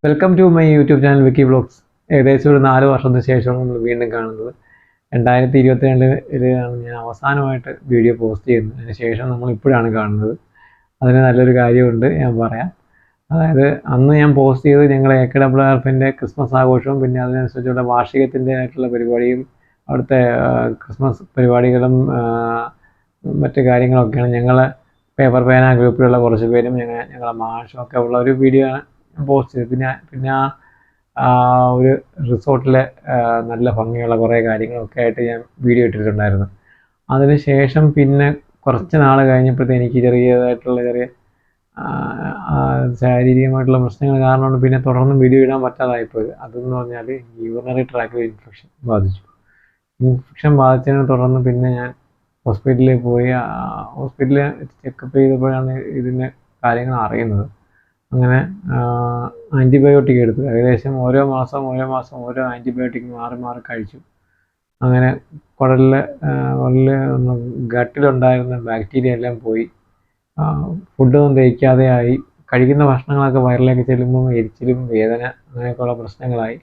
Welcome to my YouTube channel Vicky vlogs. ഏകദേശം ഒരു 4 വർഷത്തിന് ശേഷമാണ് നമ്മൾ വീണ്ടും കാണുന്നത്. 2022-ലാണ് ഞാൻ അവസാനമായിട്ട് വീഡിയോ പോസ്റ്റ് ചെയ്യുന്നത്. അതിന് ശേഷം നമ്മൾ ഇപ്പോഴാണ് കാണുന്നത്. അതിന് നല്ലൊരു കാര്യമുണ്ട്, ഞാൻ പറയാം. അതായത് അന്ന് ഞാൻ പോസ്റ്റ് ചെയ്ത് ഞങ്ങൾ AKWRFൻ്റെ ക്രിസ്മസ് ആഘോഷവും പിന്നെ അതിനനുസരിച്ചുള്ള വാർഷികത്തിൻ്റെ ആയിട്ടുള്ള പരിപാടിയും അവിടുത്തെ ക്രിസ്മസ് പരിപാടികളും മറ്റു കാര്യങ്ങളൊക്കെയാണ്. ഞങ്ങൾ പേപ്പർ പേന ഗ്രൂപ്പിലുള്ള കുറച്ച് പേരും ഞങ്ങളെ മാഷും ഒക്കെ ഉള്ള ഒരു വീഡിയോ ആണ് പോസ്റ്റ് ചെയ്ത്. പിന്നെ ഒരു റിസോർട്ടിലെ നല്ല ഭംഗിയുള്ള കുറേ കാര്യങ്ങളൊക്കെ ആയിട്ട് ഞാൻ വീഡിയോ ഇട്ടിട്ടുണ്ടായിരുന്നു. അതിന് ശേഷം പിന്നെ കുറച്ച് നാൾ കഴിഞ്ഞപ്പോഴത്തേക്ക് എനിക്ക് ചെറിയ ശാരീരികമായിട്ടുള്ള പ്രശ്നങ്ങൾ കാരണമാണ് പിന്നെ തുടർന്ന് വീഡിയോ ഇടാൻ പറ്റാതായിപ്പോയത്. അതെന്ന് പറഞ്ഞാൽ യൂറിനറി ട്രാക്കിൽ ഇൻഫെക്ഷൻ ബാധിച്ചു. ഇൻഫെക്ഷൻ ബാധിച്ചതിനെ തുടർന്ന് പിന്നെ ഞാൻ ഹോസ്പിറ്റലിൽ പോയി. ഹോസ്പിറ്റലിൽ ചെക്കപ്പ് ചെയ്തപ്പോഴാണ് ഇതിൻ്റെ കാര്യങ്ങൾ അറിയുന്നത്. അങ്ങനെ ആൻറ്റിബയോട്ടിക് എടുത്തു. ഏകദേശം ഓരോ മാസം ഓരോ ആൻറ്റിബയോട്ടിക് മാറി കഴിച്ചു. അങ്ങനെ കുടലിൽ ഗട്ടിലുണ്ടായിരുന്ന ബാക്ടീരിയ എല്ലാം പോയി. ഫുഡൊന്നും ദഹിക്കാതെ ആയി. കഴിക്കുന്ന ഭക്ഷണങ്ങളൊക്കെ വയറിലേക്ക് ചെല്ലുമ്പോൾ എരിച്ചിലും വേദന അങ്ങനെയൊക്കെയുള്ള പ്രശ്നങ്ങളായി.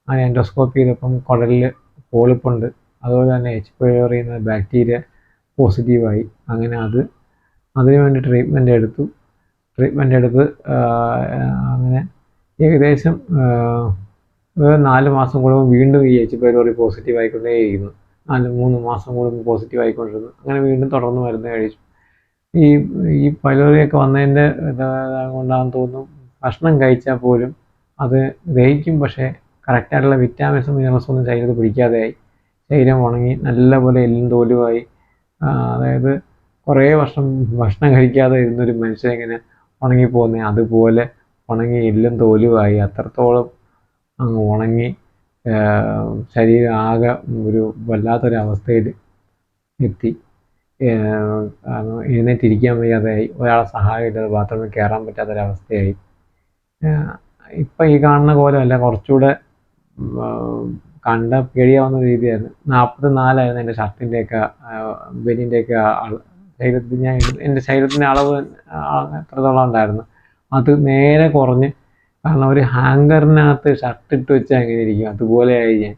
അങ്ങനെ എൻഡോസ്കോപ്പി ചെയ്തപ്പം കുടലിൽ പോളിപ്പുണ്ട്. അതുപോലെ തന്നെ H. pylori എന്ന ബാക്ടീരിയ പോസിറ്റീവായി. അങ്ങനെ അതിനു വേണ്ടി ട്രീറ്റ്മെൻറ്റ് എടുത്ത് അങ്ങനെ ഏകദേശം ഒരു 4 മാസം കൂടുമ്പോൾ വീണ്ടും ഈ H. pylori positive ആയിക്കൊണ്ടേയിരിക്കുന്നു. 3 മാസം കൂടുമ്പോൾ പോസിറ്റീവ് ആയിക്കൊണ്ടിരുന്നു. അങ്ങനെ വീണ്ടും തുടർന്ന് മരുന്ന് കഴിച്ചു. ഈ പൈലോറിയൊക്കെ വന്നതിൻ്റെ കൊണ്ടാണെന്ന് തോന്നുന്നു, ഭക്ഷണം കഴിച്ചാൽ പോലും അത് ദഹിക്കും, പക്ഷേ കറക്റ്റായിട്ടുള്ള വിറ്റാമിൻസും മിനറൽസും ഒന്നും ശരീരത്തിൽ പിടിക്കാതെയായി. ശരീരം ഉണങ്ങി നല്ലപോലെ എല്ലും തോലുമായി. അതായത് കുറേ വർഷം ഭക്ഷണം കഴിക്കാതെ ഇരുന്നൊരു മനുഷ്യനെങ്ങനെ ഉണങ്ങിപ്പോകുന്നത് അതുപോലെ ഉണങ്ങി എല്ലും തോലുമായി. അത്രത്തോളം അങ്ങ് ഉണങ്ങി ശരീരം ആകെ ഒരു വല്ലാത്തൊരവസ്ഥയിൽ എത്തി. എഴുന്നേറ്റിരിക്കാൻ വയ്യാതെയായി. ഒരാളെ സഹായമില്ലാതെ ബാത്റൂമിൽ കയറാൻ പറ്റാത്തൊരവസ്ഥയായി. ഇപ്പം ഈ കാണുന്ന കോലമല്ല, കുറച്ചുകൂടെ കണ്ട പേടിയാവുന്ന രീതിയായിരുന്നു. 44ആയിരുന്നു എൻ്റെ ഷർട്ടിൻ്റെയൊക്കെ ബനിയൻ്റെയൊക്കെ ശരീരത്തിൽ എൻ്റെ ശരീരത്തിൻ്റെ അളവ് എത്രത്തോളം ഉണ്ടായിരുന്നു. അത് നേരെ കുറഞ്ഞ്, കാരണം ഒരു ഹാങ്കറിനകത്ത് ഷർട്ട് ഇട്ട് വെച്ചാൽ എങ്ങനെ ഇരിക്കും അതുപോലെയായി ഞാൻ.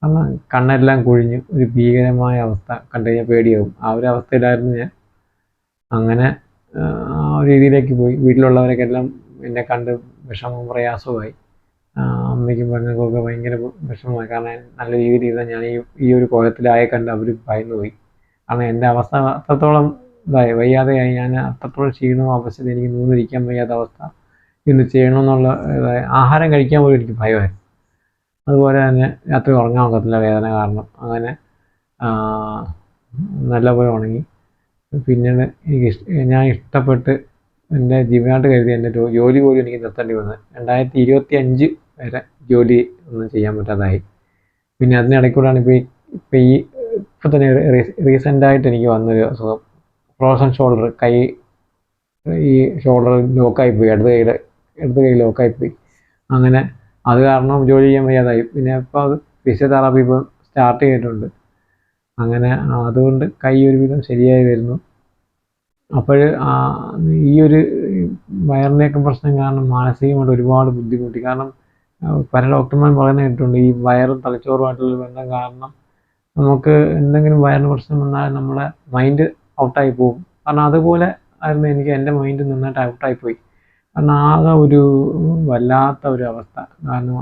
കാരണം കണ്ണെല്ലാം കുഴിഞ്ഞു. ഒരു ഭീകരമായ അവസ്ഥ കണ്ടു കഴിഞ്ഞാൽ പേടിയാവും. ആ ഒരു അവസ്ഥയിലായിരുന്നു ഞാൻ. അങ്ങനെ ആ ഒരു രീതിയിലേക്ക് പോയി. വീട്ടിലുള്ളവരൊക്കെ എല്ലാം എന്നെ കണ്ട് വിഷമവും പ്രയാസവുമായി. അമ്മയ്ക്കും പെങ്ങൾക്കൊക്കെ ഭയങ്കര വിഷമമായി. കാരണം നല്ല രീതിയിൽ ഇരുന്നാൽ ഞാൻ ഈ ഒരു കോലത്തിലായ കണ്ട് അവർ ഭയന്നു പോയി. കാരണം എൻ്റെ അവസ്ഥ അത്രത്തോളം വയ്യാതെയായി. ഞാൻ അത്രത്തോളം ക്ഷീണവും അവസ്ഥ, എനിക്ക് നൂന്നിരിക്കാൻ വയ്യാത്ത അവസ്ഥ. ഇന്ന് ചെയ്യണമെന്നുള്ള ആഹാരം കഴിക്കാൻ പോലും എനിക്ക് ഭയമായിരുന്നു. അതുപോലെ തന്നെ രാത്രി ഉറങ്ങാൻ ഒക്കത്തില്ല വേദന കാരണം. അങ്ങനെ നല്ലപോലെ ഉണങ്ങി. പിന്നീട് ഞാൻ ഇഷ്ടപ്പെട്ട് എൻ്റെ ജീവനായിട്ട് കരുതി എൻ്റെ ജോലി പോലും എനിക്ക് നിർത്തേണ്ടി വന്നത്. 2025 വരെ ജോലി ഒന്നും ചെയ്യാൻ പറ്റാതായി. പിന്നെ അതിനിടയ്ക്കൂടാണ് ഇപ്പം തന്നെ റീസെൻ്റായിട്ട് എനിക്ക് വന്നൊരു അസുഖം, ഫ്രോസൺ ഷോൾഡർ. ഈ ഷോൾഡർ ലോക്കായിപ്പോയി, ഇടത് കൈ ലോക്കായിപ്പോയി. അങ്ങനെ അത് കാരണം ജോലി ചെയ്യാൻ വയ്യാതായി. പിന്നെ ഇപ്പോൾ അത് ഫിസിയോതെറാപ്പി ഇപ്പം സ്റ്റാർട്ട് ചെയ്തിട്ടുണ്ട്. അങ്ങനെ അതുകൊണ്ട് കൈ ഒരുവിധം ശരിയായി വരുന്നു. അപ്പോൾ ഈ ഒരു വയറിൻ്റെയൊക്കെ പ്രശ്നം കാരണം മാനസികമായിട്ട് ഒരുപാട് ബുദ്ധിമുട്ടി. കാരണം പല ഡോക്ടർമാരും പറയുന്നത് കേട്ടിട്ടുണ്ട്, ഈ വയറും തലച്ചോറുമായിട്ടുള്ള ബന്ധം കാരണം നമുക്ക് എന്തെങ്കിലും വയറിന് പ്രശ്നം വന്നാൽ നമ്മുടെ മൈൻഡ് ഔട്ടായി പോകും. കാരണം അതുപോലെ ആയിരുന്നു എനിക്ക്. എൻ്റെ മൈൻഡ് നന്നായിട്ട് ഔട്ടായിപ്പോയി. കാരണം ആകെ ഒരു വല്ലാത്ത ഒരു അവസ്ഥ. കാരണം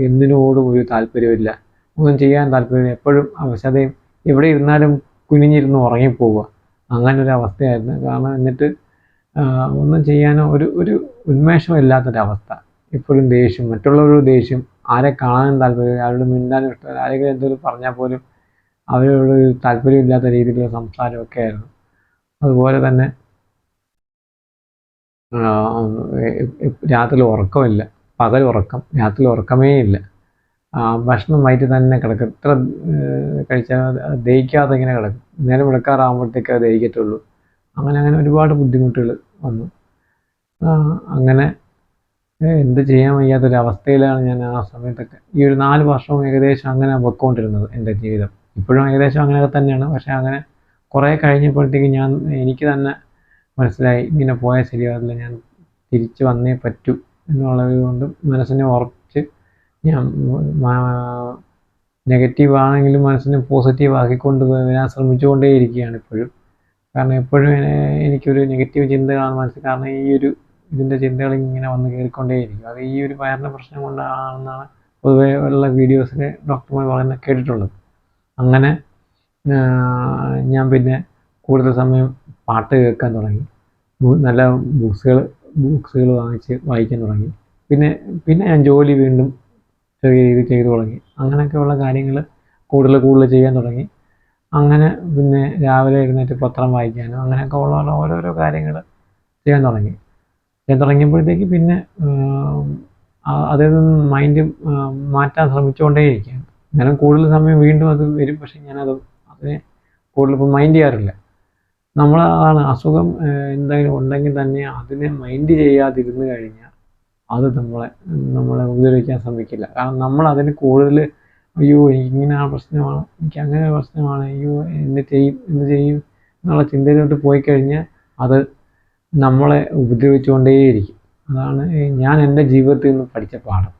എന്തിനോടും ഒരു താല്പര്യമില്ല, ഒന്നും ചെയ്യാൻ താല്പര്യമില്ല. എപ്പോഴും അവശതയും, എവിടെ ഇരുന്നാലും കുനിഞ്ഞിരുന്ന് ഉറങ്ങിപ്പോവുക, അങ്ങനെ ഒരു അവസ്ഥയായിരുന്നു. കാരണം എന്നിട്ട് ഒന്നും ചെയ്യാനോ ഒരു ഉന്മേഷമില്ലാത്തൊരവസ്ഥ. എപ്പോഴും ദേഷ്യം, മറ്റുള്ളവരോട് ദേഷ്യം, ആരെ കാണാനും താല്പര്യം, ആരോട് മിണ്ടാനും ഇഷ്ടമല്ല. ആരെങ്കിലും എന്തെങ്കിലും പറഞ്ഞാൽ പോലും അവരോട് താല്പര്യമില്ലാത്ത രീതിയിലുള്ള സംസാരമൊക്കെ ആയിരുന്നു. അതുപോലെ തന്നെ രാത്രി ഉറക്കമില്ല. പകൽ ഉറക്കം, രാത്രി ഉറക്കമേ ഇല്ല. ഭക്ഷണം വയറ്റിൽ തന്നെ കിടക്കും. എത്ര കഴിച്ചാൽ ദഹിക്കാതെ ഇങ്ങനെ കിടക്കും. നേരം വെളുക്കാറാകുമ്പോഴത്തേക്ക് അത് ദഹിക്കത്തുള്ളൂ. അങ്ങനെ ഒരുപാട് ബുദ്ധിമുട്ടുകൾ വന്നു. അങ്ങനെ എന്ത് ചെയ്യാൻ വയ്യാത്തൊരവസ്ഥയിലാണ് ഞാൻ ആ സമയത്തൊക്കെ. ഈ ഒരു 4 വർഷവും ഏകദേശം അങ്ങനെ പൊയ്ക്കൊണ്ടിരുന്നത് എൻ്റെ ജീവിതം. ഇപ്പോഴും ഏകദേശം അങ്ങനെയൊക്കെ തന്നെയാണ്. പക്ഷേ അങ്ങനെ കുറേ കഴിഞ്ഞപ്പോഴത്തേക്ക് എനിക്ക് തന്നെ മനസ്സിലായി, ഇങ്ങനെ പോയാൽ ശരിയാവില്ല, ഞാൻ തിരിച്ച് വന്നേ പറ്റൂ എന്നുള്ളത് കൊണ്ട് മനസ്സിനെ ഉറപ്പിച്ച് ഞാൻ നെഗറ്റീവ് ആണെങ്കിലും മനസ്സിനെ പോസിറ്റീവ് ആക്കിക്കൊണ്ട് വരാൻ ശ്രമിച്ചുകൊണ്ടേയിരിക്കുകയാണ് ഇപ്പോഴും. കാരണം എപ്പോഴും എനിക്കൊരു നെഗറ്റീവ് ചിന്തകളാണ് മനസ്സിൽ. കാരണം ഇതിൻ്റെ ചിന്തകൾ ഇങ്ങനെ വന്ന് കയറിക്കൊണ്ടേയിരിക്കും. അത് ഈ ഒരു വയറിൻ്റെ പ്രശ്നം കൊണ്ടാണെന്നാണ് പൊതുവേ ഉള്ള വീഡിയോസിൽ ഡോക്ടർമാർ പറയുന്നത് കേട്ടിട്ടുള്ളത്. അങ്ങനെ ഞാൻ പിന്നെ കൂടുതൽ സമയം പാട്ട് കേൾക്കാൻ തുടങ്ങി. നല്ല ബുക്സുകൾ വാങ്ങിച്ച് വായിക്കാൻ തുടങ്ങി. പിന്നെ ഞാൻ ജോലി വീണ്ടും ചെറിയ രീതിയിൽ ചെയ്തു തുടങ്ങി. അങ്ങനെയൊക്കെയുള്ള കാര്യങ്ങൾ കൂടുതൽ ചെയ്യാൻ തുടങ്ങി. അങ്ങനെ പിന്നെ രാവിലെ എഴുന്നേറ്റ് പത്രം വായിക്കാനും അങ്ങനെയൊക്കെ ഉള്ള ഓരോരോ കാര്യങ്ങൾ ചെയ്യാൻ തുടങ്ങിയപ്പോഴത്തേക്ക് പിന്നെ അതിൽ നിന്ന് മൈൻഡ് മാറ്റാൻ ശ്രമിച്ചുകൊണ്ടേയിരിക്കുകയാണ്. അങ്ങനെ കൂടുതൽ സമയം വീണ്ടും അത് വരും. പക്ഷേ അതിനെ കൂടുതൽ ഇപ്പോൾ മൈൻഡ് ചെയ്യാറില്ല. അതാണ് അസുഖം എന്തെങ്കിലും ഉണ്ടെങ്കിൽ തന്നെ അതിനെ മൈൻഡ് ചെയ്യാതിരുന്ന് കഴിഞ്ഞാൽ അത് നമ്മളെ ഉപദ്രവിക്കാൻ ശ്രമിക്കില്ല. കാരണം നമ്മൾ അതിന് കൂടുതൽ അയ്യോ എനിക്കിങ്ങനെ ആ പ്രശ്നമാണ്, എനിക്ക് അങ്ങനെ ഒരു പ്രശ്നമാണ്, അയ്യോ എന്ത് ചെയ്യും എന്നുള്ള ചിന്തയിലോട്ട് പോയി കഴിഞ്ഞാൽ അത് നമ്മളെ ഉപദ്രവിച്ചുകൊണ്ടേയിരിക്കും. അതാണ് ഞാൻ എൻ്റെ ജീവിതത്തിൽ നിന്ന് പഠിച്ച പാഠം.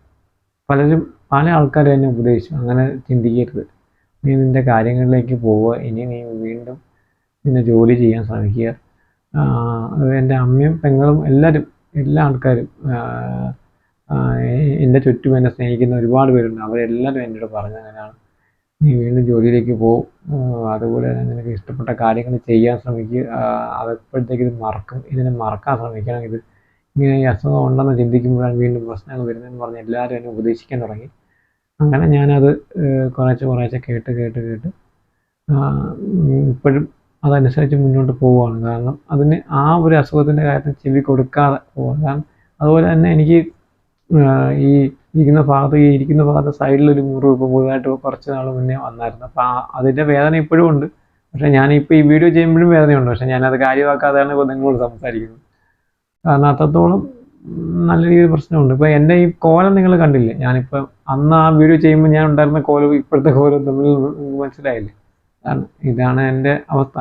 പല ആൾക്കാരും എന്നെ ഉപദേശിച്ചു, അങ്ങനെ ചിന്തിക്കരുത്, നീ നിൻ്റെ കാര്യങ്ങളിലേക്ക് പോവുക, ഇനി നീ വീണ്ടും നിന്നെ ജോലി ചെയ്യാൻ ശ്രമിക്കുക. എൻ്റെ അമ്മയും പെങ്ങളും എല്ലാ ആൾക്കാരും എൻ്റെ ചുറ്റും എന്നെ സ്നേഹിക്കുന്ന ഒരുപാട് പേരുണ്ട്. അവരെല്ലാവരും എന്നോട് പറഞ്ഞത് അങ്ങനെയാണ്, നീ വീണ്ടും ജോലിയിലേക്ക് പോകും, അതുപോലെ തന്നെ നിനക്ക് ഇഷ്ടപ്പെട്ട കാര്യങ്ങൾ ചെയ്യാൻ ശ്രമിക്കുക, അതെപ്പോഴത്തേക്ക് ഇതിനെ മറക്കാൻ ശ്രമിക്കണം, ഇങ്ങനെ ഈ അസുഖം ഉണ്ടെന്ന് ചിന്തിക്കുമ്പോഴാണ് വീണ്ടും പ്രശ്നങ്ങൾ വരുന്നതെന്ന് പറഞ്ഞ് എല്ലാവരും എന്നെ ഉപദേശിക്കാൻ തുടങ്ങി. അങ്ങനെ ഞാനത് കുറേശ്ശെ കേട്ട് ഇപ്പോഴും അതനുസരിച്ച് മുന്നോട്ട് പോവുകയാണ്. കാരണം അതിന് ആ ഒരു അസുഖത്തിൻ്റെ കാര്യത്തിൽ ചെവി കൊടുക്കാതെ പോവുക. കാരണം അതുപോലെ തന്നെ എനിക്ക് ഈ ഇരിക്കുന്ന ഭാഗത്ത് സൈഡിലൊരു മുറിവ് ഇപ്പോൾ പുതുതായിട്ട് കുറച്ച് നാൾ മുന്നേ വന്നായിരുന്നു. അപ്പോൾ അതിൻ്റെ വേദന ഇപ്പോഴും ഉണ്ട്. പക്ഷേ ഞാനിപ്പോൾ ഈ വീഡിയോ ചെയ്യുമ്പോഴും വേദനയുണ്ട്. പക്ഷേ ഞാനത് കാര്യമാക്കാതെയാണ് ഇപ്പോൾ നിങ്ങളോട് സംസാരിക്കുന്നത്. കാരണം അത്രത്തോളം നല്ല രീതിയിൽ പ്രശ്നമുണ്ട്. ഇപ്പോൾ എൻ്റെ ഈ കോലം നിങ്ങൾ കണ്ടില്ലേ, ഞാനിപ്പോൾ അന്ന് ആ വീഡിയോ ചെയ്യുമ്പോൾ ഞാൻ ഉണ്ടായിരുന്ന കോലവും ഇപ്പോഴത്തെ കോലവും തമ്മിൽ മനസ്സിലായില്ലേ. കാരണം ഇതാണ് എൻ്റെ അവസ്ഥ.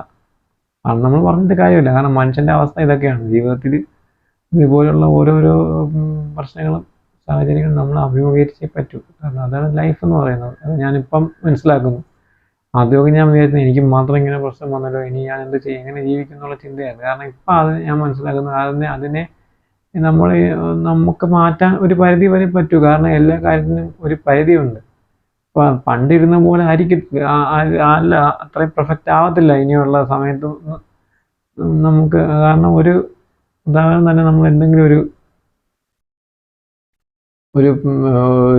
അത് നമ്മൾ പറഞ്ഞിട്ട് കാര്യമില്ല. കാരണം മനുഷ്യൻ്റെ അവസ്ഥ ഇതൊക്കെയാണ്. ജീവിതത്തിൽ ഇതുപോലുള്ള ഓരോരോ പ്രശ്നങ്ങളും സാഹചര്യങ്ങളും നമ്മൾ അഭിമുഖീകരിച്ചേ പറ്റൂ. കാരണം അതാണ് ലൈഫ് എന്ന് പറയുന്നത്. അത് ഞാനിപ്പം മനസ്സിലാക്കുന്നു. ആദ്യമൊക്കെ ഞാൻ വിചാരിച്ചു എനിക്ക് മാത്രം ഇങ്ങനെ പ്രശ്നം വന്നല്ലോ, ഇനി ഞാൻ എന്ത് ചെയ്യും, എങ്ങനെ ജീവിക്കും എന്നുള്ള ചിന്തയായിരുന്നു. കാരണം ഇപ്പം അത് ഞാൻ മനസ്സിലാക്കുന്നു, അതിനെ നമുക്ക് മാറ്റാൻ ഒരു പരിധി വരെ പറ്റൂ. കാരണം എല്ലാ കാര്യത്തിനും ഒരു പരിധിയുണ്ട്. ഇപ്പം പണ്ടിരുന്ന പോലെ അല്ല, അത്രയും പെർഫെക്റ്റ് ആവത്തില്ല ഇനിയുള്ള സമയത്ത് നമുക്ക്. കാരണം ഒരു ഉദാഹരണം തന്നെ, നമ്മൾ എന്തെങ്കിലും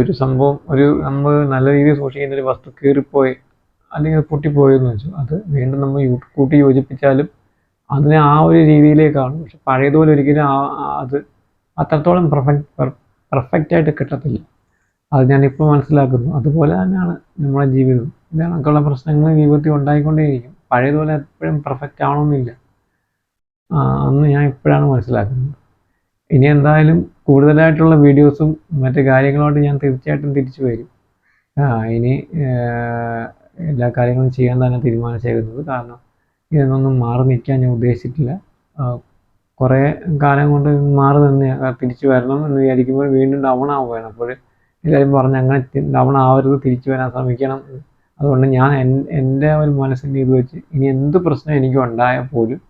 ഒരു സംഭവം നമ്മൾ നല്ല രീതിയിൽ സൂക്ഷിക്കുന്ന ഒരു വസ്തു കീറിപ്പോയി അല്ലെങ്കിൽ അത് പൊട്ടിപ്പോയെന്ന് വെച്ചു, അത് വീണ്ടും നമ്മൾ കൂട്ടി യോജിപ്പിച്ചാലും അതിനെ ആ ഒരു രീതിയിലേക്കാണ്. പക്ഷെ പഴയതുപോലെ ഒരിക്കലും അത് അത്രത്തോളം പെർഫെക്റ്റായിട്ട് കിട്ടത്തില്ല. അത് ഞാനിപ്പോൾ മനസ്സിലാക്കുന്നു. അതുപോലെ തന്നെയാണ് നമ്മുടെ ജീവിതം. ഇതിനൊക്കെയുള്ള പ്രശ്നങ്ങൾ ജീവിതത്തിൽ ഉണ്ടായിക്കൊണ്ടേയിരിക്കും. പഴയതുപോലെ എപ്പോഴും പെർഫെക്റ്റ് ആവണമെന്നില്ല. അന്ന് ഞാൻ ഇപ്പോഴാണ് മനസ്സിലാക്കുന്നത്. ഇനി എന്തായാലും കൂടുതലായിട്ടുള്ള വീഡിയോസും മറ്റു കാര്യങ്ങളോട് ഞാൻ തീർച്ചയായിട്ടും തിരിച്ചു വരും. ഇനി എല്ലാ കാര്യങ്ങളും ചെയ്യാൻ തന്നെ തീരുമാനിച്ചേക്കുന്നത്. കാരണം ഇതിനൊന്നും മാറി നിൽക്കാൻ ഞാൻ ഉദ്ദേശിച്ചിട്ടില്ല. കുറേ കാലം കൊണ്ട് മാറി നിന്ന് തിരിച്ചു വരണം എന്ന് വിചാരിക്കുമ്പോൾ വീണ്ടും ഡൗൺ ആവുകയാണ്. അപ്പോൾ എല്ലാവരും പറഞ്ഞ് അങ്ങനെ ഡൗൺ ആവരുത്, തിരിച്ചു വരാൻ ശ്രമിക്കണം. അതുകൊണ്ട് ഞാൻ എൻ്റെ ഒരു മനസ്സിൻ്റെ ഇത് വെച്ച് ഇനി എന്ത് പ്രശ്നം എനിക്ക് ഉണ്ടായാൽ പോലും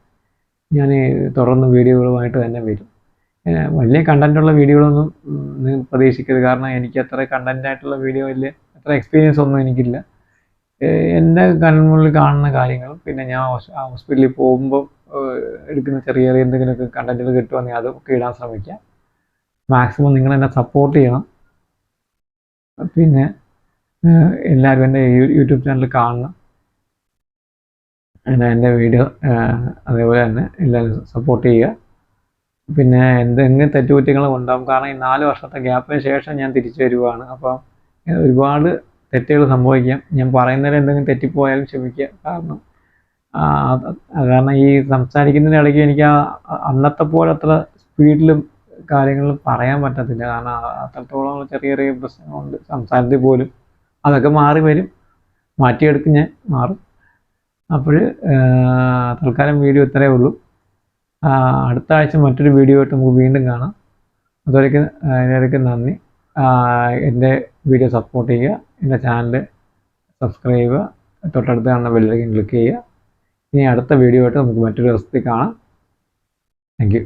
ഞാൻ തുടർന്ന് വീഡിയോകളുമായിട്ട് തന്നെ വരും. വലിയ കണ്ടൻറ്റുള്ള വീഡിയോകളൊന്നും നിങ്ങൾ പ്രതീക്ഷിക്കരുത്. കാരണം എനിക്ക് അത്ര കണ്ടൻറ്റായിട്ടുള്ള വീഡിയോ അത്ര എക്സ്പീരിയൻസ് ഒന്നും എനിക്കില്ല. എൻ്റെ കൺമുന്നിൽ കാണുന്ന കാര്യങ്ങളും പിന്നെ ഞാൻ ഹോസ്പിറ്റലിൽ പോകുമ്പോൾ എടുക്കുന്ന ചെറിയ എന്തെങ്കിലുമൊക്കെ കണ്ടൻറ്റുകൾ കിട്ടുവാണെങ്കിൽ അതൊക്കെ ഇടാൻ ശ്രമിക്കാം. മാക്സിമം നിങ്ങളെന്നെ സപ്പോർട്ട് ചെയ്യണം. പിന്നെ എല്ലാവരും എൻ്റെ യൂട്യൂബ് ചാനൽ കാണണം. എൻ്റെ വീഡിയോ അതേപോലെ തന്നെ എല്ലാവരും സപ്പോർട്ട് ചെയ്യുക. പിന്നെ എന്തെങ്കിലും തെറ്റുകുറ്റങ്ങളും ഉണ്ടാകും. കാരണം ഈ 4 വർഷത്തെ ഗ്യാപ്പിന് ശേഷം ഞാൻ തിരിച്ചു വരുവാണ്. അപ്പം ഒരുപാട് തെറ്റുകൾ സംഭവിക്കാം. ഞാൻ പറയുന്നതിൽ എന്തെങ്കിലും തെറ്റിപ്പോയാലും ക്ഷമിക്കുക. കാരണം ഈ സംസാരിക്കുന്നതിൻ്റെ ഇടയ്ക്ക് എനിക്ക് അന്നത്തെ പോലെ അത്ര സ്പീഡിലും കാര്യങ്ങൾ പറയാൻ പറ്റത്തില്ല. കാരണം അത്രത്തോളം ചെറിയ പ്രശ്നങ്ങളുണ്ട് സംസാരത്തിൽ പോലും. അതൊക്കെ മാറി വരും, മാറ്റിയെടുക്കും, ഞാൻ മാറും. അപ്പോൾ തൽക്കാലം വീഡിയോ ഇത്രയേ ഉള്ളൂ. അടുത്ത ആഴ്ച മറ്റൊരു വീഡിയോ ആയിട്ട് നമുക്ക് വീണ്ടും കാണാം. എല്ലാവർക്കും നന്ദി. എൻ്റെ വീഡിയോ സപ്പോർട്ട് ചെയ്യുക, എൻ്റെ ചാനൽ സബ്സ്ക്രൈബ് ചെയ്യുക, തൊട്ടടുത്ത് കാണുന്ന ബെല്ലൈക്കൻ ക്ലിക്ക് ചെയ്യുക. ഇനി അടുത്ത വീഡിയോ ആയിട്ട് നമുക്ക് മറ്റൊരു ദിവസത്തിൽ കാണാം. Thank you.